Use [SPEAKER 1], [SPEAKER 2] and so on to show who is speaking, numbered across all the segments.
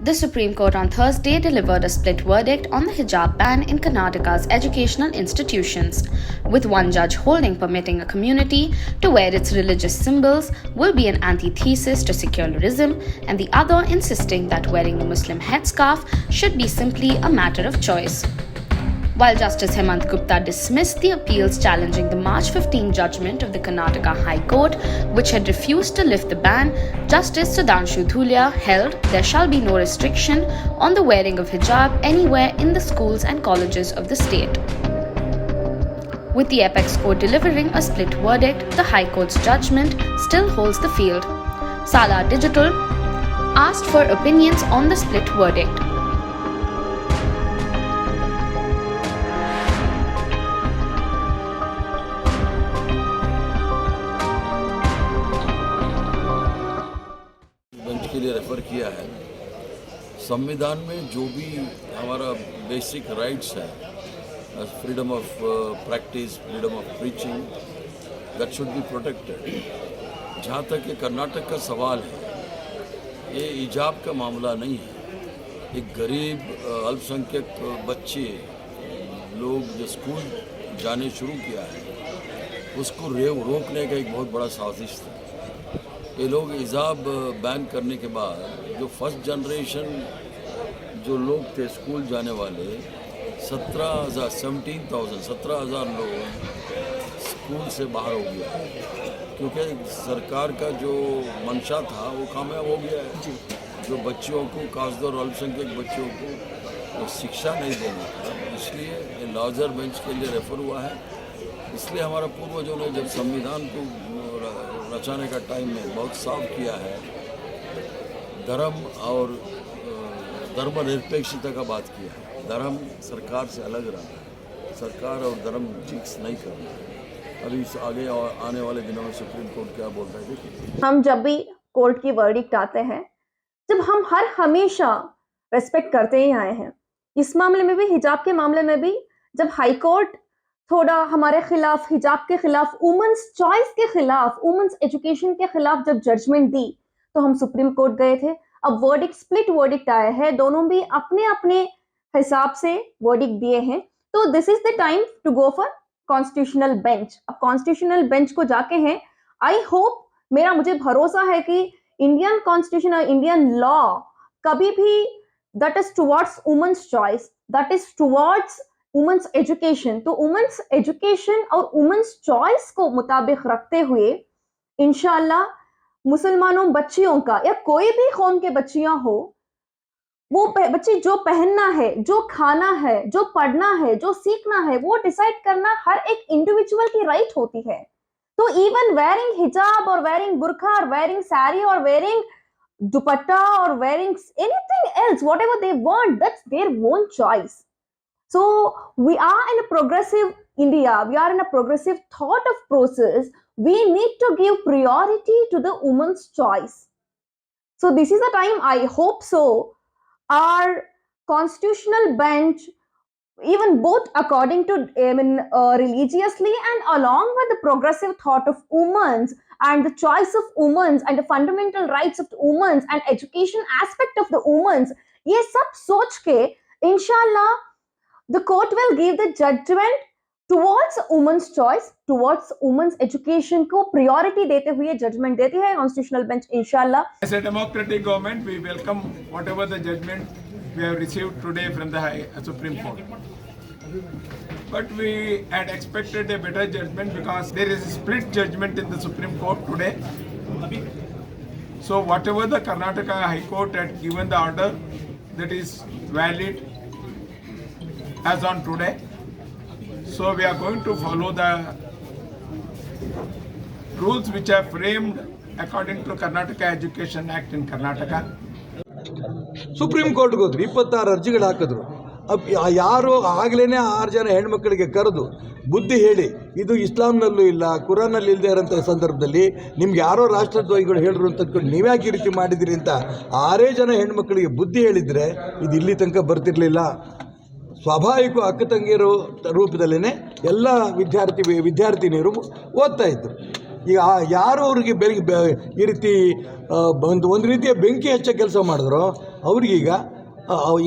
[SPEAKER 1] The Supreme Court on Thursday delivered a split verdict on the hijab ban in Karnataka's educational institutions, with one judge holding permitting a community to wear its religious symbols will be an antithesis to secularism, and the other insisting that wearing the Muslim headscarf should be simply a matter of choice. While Justice Hemant Gupta dismissed the appeals challenging the March 15 judgment of the Karnataka High Court, which had refused to lift the ban, Justice Sudhanshu Dhulia held there shall be no restriction on the wearing of hijab anywhere in the schools and colleges of the state. With the apex court delivering a split verdict, the High Court's judgment still holds the field. Salar Digital asked for opinions on the split verdict.
[SPEAKER 2] के लिए refer किया है। संविधान में जो भी हमारा basic rights है, freedom of practice, freedom of preaching, that should be protected. जहाँ तक ये कर्नाटक का सवाल है, ये हिजाब का मामला नहीं है। एक गरीब अल्पसंख्यक बच्चे लोग जो स्कूल जाने शुरू किया है, उसको रोकने का एक बहुत बड़ा साजिश था। ये लोग हिजाब बैन करने के बाद जो फर्स्ट जनरेशन जो लोग थे स्कूल जाने वाले 17,000 लोग स्कूल से बाहर हो गया, क्योंकि सरकार का जो मंशा था वो कामयाब हो गया है। जो बच्चों को, खासतौर अल्पसंख्यक बच्चों को शिक्षा नहीं देना था, इसलिए लार्जर बेंच के लिए रेफर हुआ है। इसलिए हमारा पूर्वजों ने जब संविधान को रचाने का टाइम में बहुत साफ किया है, धर्म और धर्मनिरपेक्षता का बात किया है। धर्म सरकार से अलग रहा है, सरकार और धर्म मिक्स नहीं करना है। अभी इस आगे आने वाले दिनों में सुप्रीम कोर्ट क्या बोलता है देखिए।
[SPEAKER 3] हम जब भी कोर्ट की वर्डिक्ट आते हैं, जब हम हमेशा रेस्पेक्ट करते ही आए हैं, इस मामले में भी, हिजाब के मामले में भी, जब हाई कोर्ट थोड़ा हमारे खिलाफ, हिजाब के खिलाफ, वुमेन्स चॉइस के खिलाफ, वुमेन्स एजुकेशन के खिलाफ जब जजमेंट दी, तो हम सुप्रीम कोर्ट गए थे। अब वर्डिक्ट, स्प्लिट वर्डिक्ट आया है, दोनों भी अपने अपने हिसाब से वर्डिक्ट दिए हैं। तो this is the time to go for constitutional bench. अब कॉन्स्टिट्यूशनल बेंच को जाके हैं, आई होप, मुझे भरोसा है कि इंडियन कॉन्स्टिट्यूशन और इंडियन लॉ कभी भी that is towards women's choice, that is towards women's education. तो वुमेन्स एजुकेशन और वुमेन्स चॉइस को मुताबिक रखते हुए इंशाल्लाह मुसलमानों बच्चियों का, या कोई भी कौम के बच्चियां हो, वो बच्ची जो पहनना है, जो खाना है, जो पढ़ना है, जो सीखना है, वो डिसाइड करना हर एक इंडिविजुअल की राइट होती है। तो इवन वेयरिंग हिजाब और वेयरिंग बुरखा और वेयरिंग साड़ी और वेयरिंग दुपट्टा और wearing anything else, whatever they want, that's their own choice. So we are in a progressive India, we are in a progressive thought of process. We need to give priority to the woman's choice. So this is the time, I hope so, our constitutional bench, even both according to religiously and along with the progressive thought of women and the choice of women and the fundamental rights of the women and education aspect of the women, ये सब सोच के इंशाल्लाह the court will give the judgment towards women's choice, towards women's education को priority देते हुए judgment देती है constitutional bench इंशाल्लाह.
[SPEAKER 4] As a democratic government, we welcome whatever the judgment we have received today from the Supreme Court. But we had expected a better judgment because there is a split judgment in the Supreme Court today. So whatever the Karnataka High Court had given the order, that is valid as on today. So we are going to follow the rules which are framed according to Karnataka Education Act in Karnataka.
[SPEAKER 5] Supreme ಕೋರ್ಟ್ಗೆ ಹೋದ್ರು, 26 ಅರ್ಜಿಗಳು ಹಾಕಿದ್ರು. ಯಾರು ಆಗಲೇ 6 ಜನ ಹೆಣ್ಮಕ್ಳಿಗೆ ಕರೆದು ಬುದ್ಧಿ ಹೇಳಿ, ಇದು ಇಸ್ಲಾಂನಲ್ಲೂ ಇಲ್ಲ, ಕುರಾನಲ್ಲಿ ಇಲ್ಲದೆ ಇರೋಂಥ ಸಂದರ್ಭದಲ್ಲಿ ನಿಮ್ಗೆ ಯಾರೋ ರಾಷ್ಟ್ರದ್ರೋಹಿಗಳು ಹೇಳಿದ್ರು ಅಂತ ನೀವ್ಯಾಕೆ ಈ ರೀತಿ ಮಾಡಿದಿರಿ ಅಂತ 6 ಜನ ಹೆಣ್ಮಕ್ಳಿಗೆ ಬುದ್ಧಿ ಹೇಳಿದರೆ ಇದು ಇಲ್ಲಿ ತನಕ ಬರ್ತಿರಲಿಲ್ಲ. ಸ್ವಾಭಾವಿಕ ಅಕ್ಕ ತಂಗಿಯರು ರೂಪದಲ್ಲೇ ಎಲ್ಲ ವಿದ್ಯಾರ್ಥಿನಿಯರು ಓದ್ತಾ ಇದ್ದರು. ಈಗ ಯಾರು ಅವ್ರಿಗೆ ಈ ರೀತಿ ಒಂದು ರೀತಿಯ ಬೆಂಕಿ ಹಚ್ಚೋ ಕೆಲಸ ಮಾಡಿದ್ರು ಅವ್ರಿಗೀಗ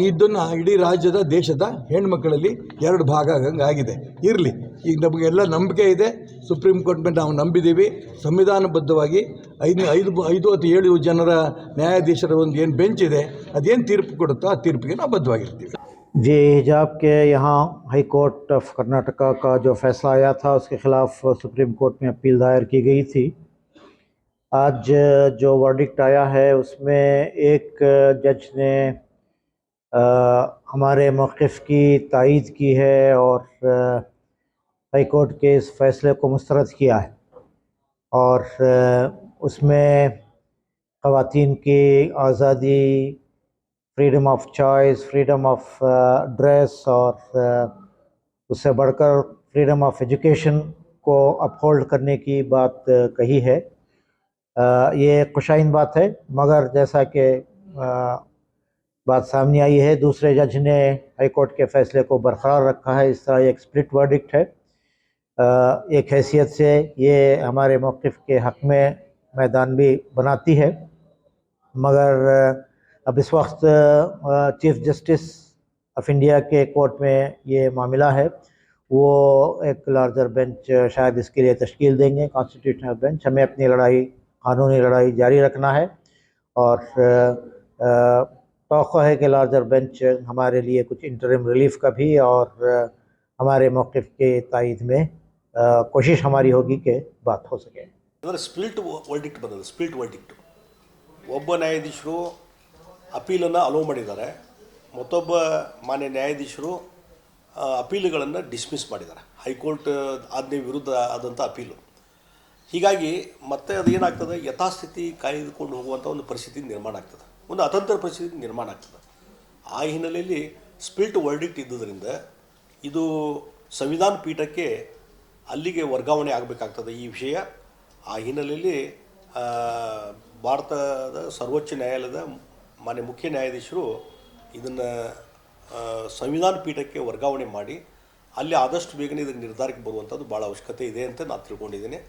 [SPEAKER 5] ಇದನ್ನು ಇಡೀ ರಾಜ್ಯದ ದೇಶದ ಹೆಣ್ಮಕ್ಕಳಲ್ಲಿ 2 ಭಾಗ ಆಗಂಗೆ ಆಗಿದೆ. ಇರಲಿ, ಈಗ ನಮಗೆಲ್ಲ ನಂಬಿಕೆ ಇದೆ, ಸುಪ್ರೀಂ ಕೋರ್ಟ್ ಮೇಲೆ ನಾವು ನಂಬಿದ್ದೀವಿ. ಸಂವಿಧಾನಬದ್ಧವಾಗಿ 5 ಅಥವಾ 7 ಜನರ ನ್ಯಾಯಾಧೀಶರ ಒಂದು ಏನು ಬೆಂಚ್ ಇದೆ, ಅದೇನು ತೀರ್ಪು ಕೊಡುತ್ತೋ ಆ ತೀರ್ಪಿಗೆ ನಾವು ಬದ್ಧವಾಗಿರ್ತೀವಿ.
[SPEAKER 6] जी हिजाब के यहाँ हाई कोर्ट ऑफ कर्नाटका का जो फैसला आया था उसके ख़िलाफ़ सुप्रीम कोर्ट में अपील दायर की गई थी। आज जो वर्डिक्ट आया है उसमें एक जज ने हमारे मौक़िफ़ की तायीद की है और हाई कोर्ट के इस फ़ैसले को मुस्तरद किया है और उसमें ख़वातीन की आज़ादी, freedom of choice, freedom of dress और उससे बढ़कर फ्रीडम ऑफ एजुकेशन को अपहोल्ड करने की बात कही है। ये खुशाइन बात है, मगर जैसा कि बात सामने आई है, दूसरे जज ने हाई कोर्ट के फ़ैसले को बरकरार रखा है। इस तरह एक स्प्लिट वर्डिक्ट है। एक हैसियत से ये हमारे मौक़िफ़ के हक़ में मैदान भी बनाती है, मगर अब इस वक्त चीफ़ जस्टिस ऑफ इंडिया के कोर्ट में ये मामला है, वो एक लार्जर बेंच शायद इसके लिए तश्कील देंगे, कॉन्स्टिट्यूशनल बेंच। हमें अपनी लड़ाई, कानूनी लड़ाई जारी रखना है और तौक़्क़ो है कि लार्जर बेंच हमारे लिए कुछ इंटरिम रिलीफ का भी और हमारे मौक़िफ़ के तायीद में कोशिश हमारी होगी कि बात हो सके।
[SPEAKER 7] ಸ್ಪ್ಲಿಟ್ ವರ್ಡಿಕ್ಟ್ ಬಂದಿದೆ. ಸ್ಪ್ಲಿಟ್ ವರ್ಡಿಕ್ಟ್, ಒಬ್ಬ ನ್ಯಾಯಾಧೀಶರು ಅಪೀಲನ್ನು ಅಲೋ ಮಾಡಿದ್ದಾರೆ, ಮತ್ತೊಬ್ಬ ಮಾನ್ಯ ನ್ಯಾಯಾಧೀಶರು ಅಪೀಲುಗಳನ್ನು ಡಿಸ್ಮಿಸ್ ಮಾಡಿದ್ದಾರೆ. ಹೈಕೋರ್ಟ್ ಆಜ್ಞೆ ವಿರುದ್ಧ ಆದಂಥ ಅಪೀಲು. ಹೀಗಾಗಿ ಮತ್ತೆ ಅದೇನಾಗ್ತದೆ, ಯಥಾಸ್ಥಿತಿ ಕಾಯ್ದುಕೊಂಡು ಹೋಗುವಂಥ ಒಂದು ಪರಿಸ್ಥಿತಿ ನಿರ್ಮಾಣ ಆಗ್ತದೆ, ಒಂದು ಅತಂತ್ರ ಪರಿಸ್ಥಿತಿ ನಿರ್ಮಾಣ ಆಗ್ತದೆ. ಆ ಹಿನ್ನೆಲೆಯಲ್ಲಿ ಸ್ಪ್ಲಿಟ್ ವರ್ಡಿಕ್ಟ್ ಇದ್ದುದರಿಂದ ಇದು ಸಂವಿಧಾನ ಪೀಠಕ್ಕೆ ಅಲ್ಲಿಗೆ ವರ್ಗಾವಣೆ ಆಗಬೇಕಾಗ್ತದೆ ಈ ವಿಷಯ. ಆ ಹಿನ್ನೆಲೆಯಲ್ಲಿ ಭಾರತದ ಸರ್ವೋಚ್ಚ ನ್ಯಾಯಾಲಯದ ಮಾನ್ಯ ಮುಖ್ಯ ನ್ಯಾಯಾಧೀಶರು ಇದನ್ನು ಸಂವಿಧಾನ ಪೀಠಕ್ಕೆ ವರ್ಗಾವಣೆ ಮಾಡಿ ಅಲ್ಲಿ ಆದಷ್ಟು ಬೇಗನೆ ಇದಕ್ಕೆ ನಿರ್ಧಾರಕ್ಕೆ ಬರುವಂಥದ್ದು ಭಾಳ ಅವಶ್ಯಕತೆ ಇದೆ ಅಂತ ನಾನು ತಿಳ್ಕೊಂಡಿದ್ದೇನೆ.